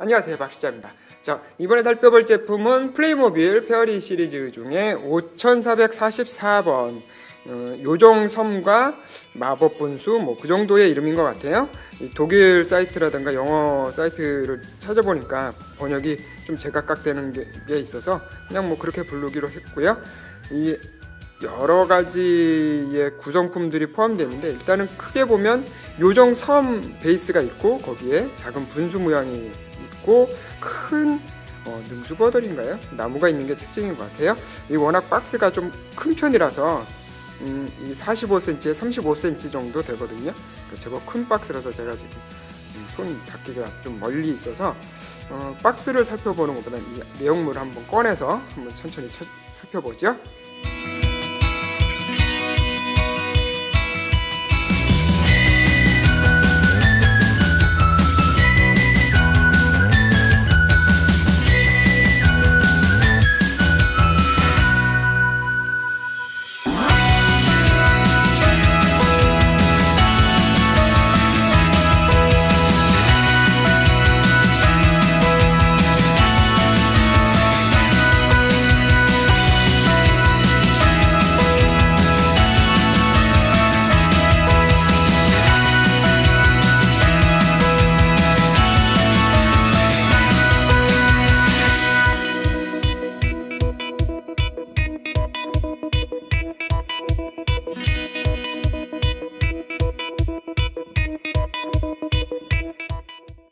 안녕하세요, 박시자입니다. 자, 이번에 살펴볼 제품은 플레이모빌 페어리 시리즈 중에 5444번 요정섬과 마법분수 그 정도의 이름인 것 같아요. 이 독일 사이트라든가 영어 사이트를 찾아보니까 번역이 좀 제각각되는 게 있어서 그냥 그렇게 부르기로 했고요. 이 여러 가지의 구성품들이 포함되어 있는데, 일단은 크게 보면 요정섬 베이스가 있고 거기에 작은 분수 모양이 있고 큰 능수버들인가요? 나무가 있는 게 특징인 것 같아요. 이 워낙 박스가 좀 큰 편이라서 이 45cm에 35cm 정도 되거든요. 제법 큰 박스라서 제가 지금 손 닿기가 좀 멀리 있어서 박스를 살펴보는 것보다 이 내용물을 한번 꺼내서 한번 천천히 살펴보죠.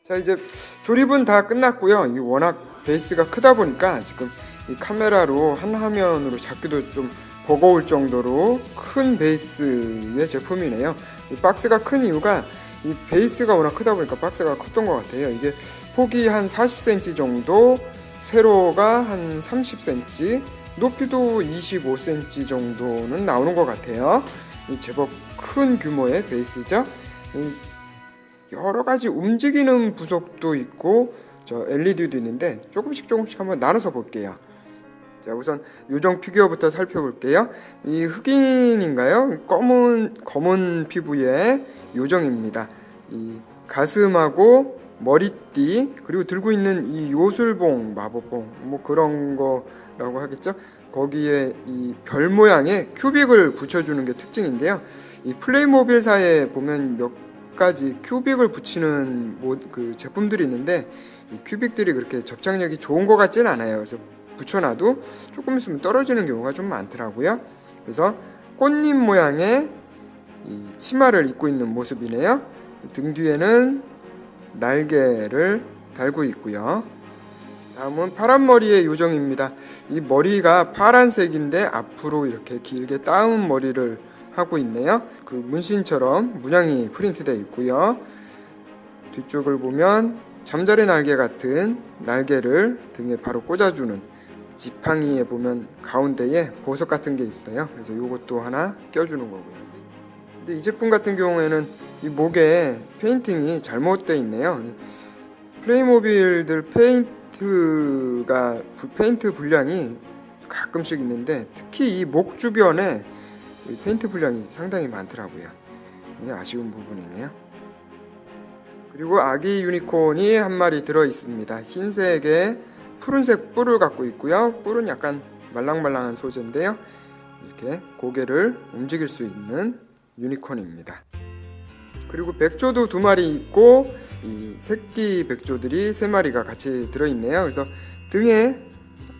자, 이제 조립은 다 끝났고요. 이 워낙 베이스가 크다 보니까 지금 이 카메라로 한 화면으로 잡기도 좀 버거울 정도로 큰 베이스의 제품이네요. 이 박스가 큰 이유가 이 베이스가 워낙 크다 보니까 박스가 컸던 것 같아요. 이게 폭이 한 40cm 정도, 세로가 한 30cm, 높이도 25cm 정도는 나오는 것 같아요. 이 제법 큰 규모의 베이스죠. 여러 가지 움직이는 부속도 있고 저 LED도 있는데 조금씩 한번 나눠서 볼게요. 자, 우선 요정 피규어부터 살펴볼게요. 이 흑인인가요? 검은 피부의 요정입니다. 이 가슴하고 머리띠, 그리고 들고 있는 이 요술봉, 마법봉 그런 거라고 하겠죠. 거기에 이 별 모양의 큐빅을 붙여주는 게 특징인데요. 이 플레이모빌사에 보면 몇 가지 큐빅을 붙이는 그 제품들이 있는데 이 큐빅들이 그렇게 접착력이 좋은 것 같지는 않아요. 그래서 붙여놔도 조금 있으면 떨어지는 경우가 좀 많더라고요. 그래서 꽃잎 모양의 이 치마를 입고 있는 모습이네요. 등 뒤에는 날개를 달고 있고요. 다음은 파란머리의 요정입니다. 이 머리가 파란색인데 앞으로 이렇게 길게 따은 머리를 하고 있네요. 그 문신처럼 문양이 프린트되어 있고요. 뒤쪽을 보면 잠자리 날개 같은 날개를 등에 바로 꽂아주는, 지팡이에 보면 가운데에 보석 같은 게 있어요. 그래서 이것도 하나 껴주는 거고요. 근데 이 제품 같은 경우에는 이 목에 페인팅이 잘못되어 있네요. 플레이모빌들 페인트 분량이 가끔씩 있는데 특히 이 목 주변에 페인트 분량이 상당히 많더라고요. 이게 아쉬운 부분이네요. 그리고 아기 유니콘이 한 마리 들어 있습니다. 흰색에 푸른색 뿔을 갖고 있고요. 뿔은 약간 말랑말랑한 소재인데요. 이렇게 고개를 움직일 수 있는 유니콘입니다. 그리고 백조도 2마리 있고 이 새끼 백조들이 3마리가 같이 들어 있네요. 그래서 등에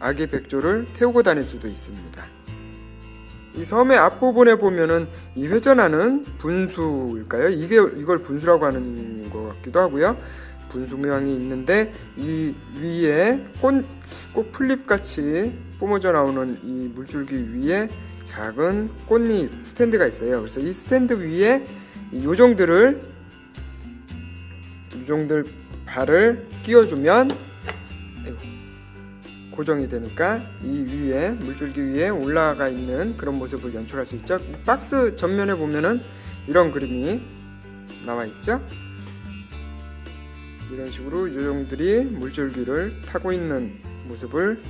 아기 백조를 태우고 다닐 수도 있습니다. 이 섬의 앞부분에 보면은 이 회전하는 분수일까요? 이걸 분수라고 하는 것 같기도 하고요. 분수 모양이 있는데 이 위에 꽃 풀잎같이 뿜어져 나오는 이 물줄기 위에 작은 꽃잎 스탠드가 있어요. 그래서 이 스탠드 위에 이 요정들 발을 끼워주면 고정이 되니까 이 위에 물줄기 위에 올라가 있는 그런 모습을 연출할 수 있죠. 박스 전면에 보면은 이런 그림이 나와 있죠. 이런 식으로 요정들이 물줄기를 타고 있는 모습을,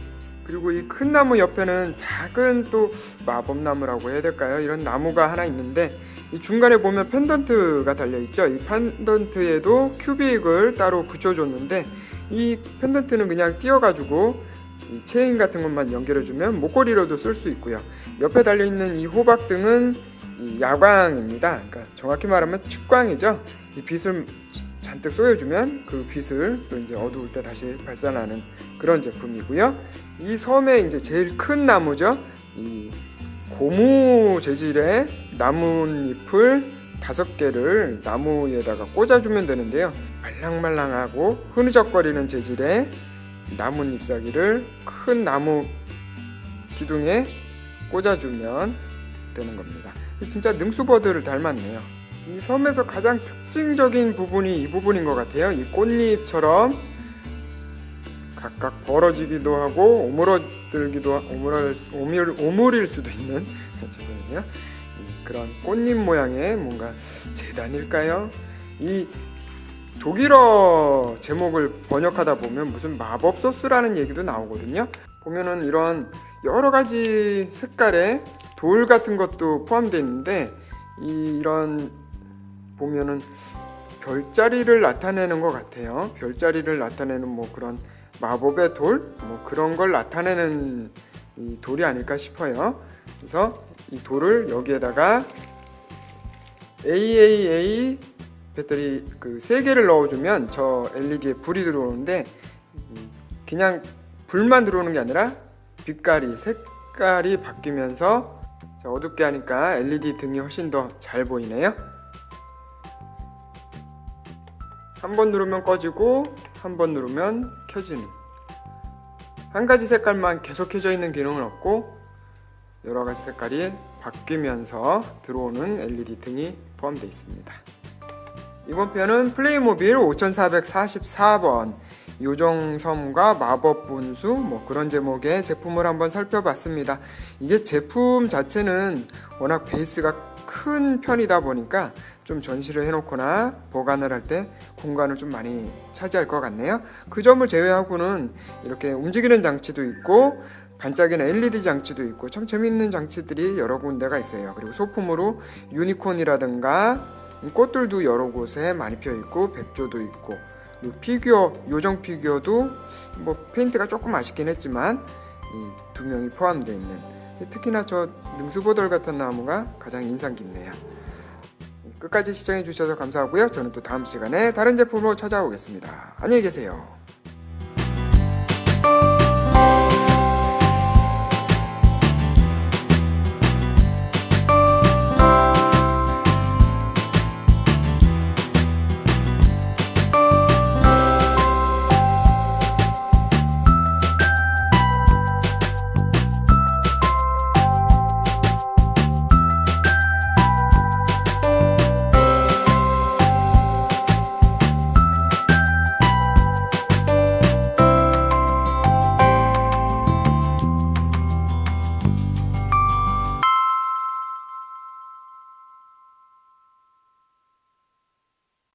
그리고 이 큰 나무 옆에는 작은 또 마법나무라고 해야 될까요? 이런 나무가 하나 있는데 이 중간에 보면 펜던트가 달려있죠. 이 펜던트에도 큐빅을 따로 붙여줬는데 이 펜던트는 그냥 띄어가지고 이 체인 같은 것만 연결해주면 목걸이로도 쓸 수 있고요. 옆에 달려있는 이 호박등은 이 야광입니다. 그러니까 정확히 말하면 축광이죠. 이 빛을 잔뜩 쏘여주면 그 빛을 또 이제 어두울 때 다시 발산하는 그런 제품이고요. 이 섬의 이제 제일 큰 나무죠. 이 고무 재질의 나뭇잎을 5개를 나무에다가 꽂아주면 되는데요. 말랑말랑하고 흐느적거리는 재질의 나뭇잎사귀를 큰 나무 기둥에 꽂아주면 되는 겁니다. 진짜 능수버드를 닮았네요. 이 섬에서 가장 특징적인 부분이 이 부분인 것 같아요. 이 꽃잎처럼 각각 벌어지기도 하고 오므러들기도 오므릴 수도 있는 죄송해요. 그런 꽃잎 모양의 뭔가 재단일까요? 이 독일어 제목을 번역하다 보면 무슨 마법 소스라는 얘기도 나오거든요. 보면은 이런 여러 가지 색깔의 돌 같은 것도 포함되어 있는데 이런 보면은 별자리를 나타내는 것 같아요. 별자리를 나타내는 뭐 그런 마법의 돌? 뭐 그런 걸 나타내는 이 돌이 아닐까 싶어요. 그래서 이 돌을 여기에다가 AAA 배터리 그 3개를 넣어주면 저 LED에 불이 들어오는데 그냥 불만 들어오는 게 아니라 빛깔이 색깔이 바뀌면서 어둡게 하니까 LED 등이 훨씬 더 잘 보이네요. 한 번 누르면 꺼지고 한 번 누르면 켜지는, 한 가지 색깔만 계속 켜져 있는 기능은 없고 여러 가지 색깔이 바뀌면서 들어오는 LED 등이 포함되어 있습니다. 이번 편은 플레이모빌 5444번 요정섬과 마법 분수 뭐 그런 제목의 제품을 한번 살펴봤습니다. 이게 제품 자체는 워낙 베이스가 큰 편이다 보니까 좀 전시를 해놓거나 보관을 할 때 공간을 좀 많이 차지할 것 같네요. 그 점을 제외하고는 이렇게 움직이는 장치도 있고 반짝이는 LED 장치도 있고 참 재밌는 장치들이 여러 군데가 있어요. 그리고 소품으로 유니콘이라든가 꽃들도 여러 곳에 많이 펴 있고 백조도 있고 피규어, 요정 피규어도 뭐 페인트가 조금 아쉽긴 했지만 이 2명이 포함되어 있는, 특히나 저 능수보돌 같은 나무가 가장 인상 깊네요. 끝까지 시청해 주셔서 감사하고요. 저는 또 다음 시간에 다른 제품으로 찾아오겠습니다. 안녕히 계세요.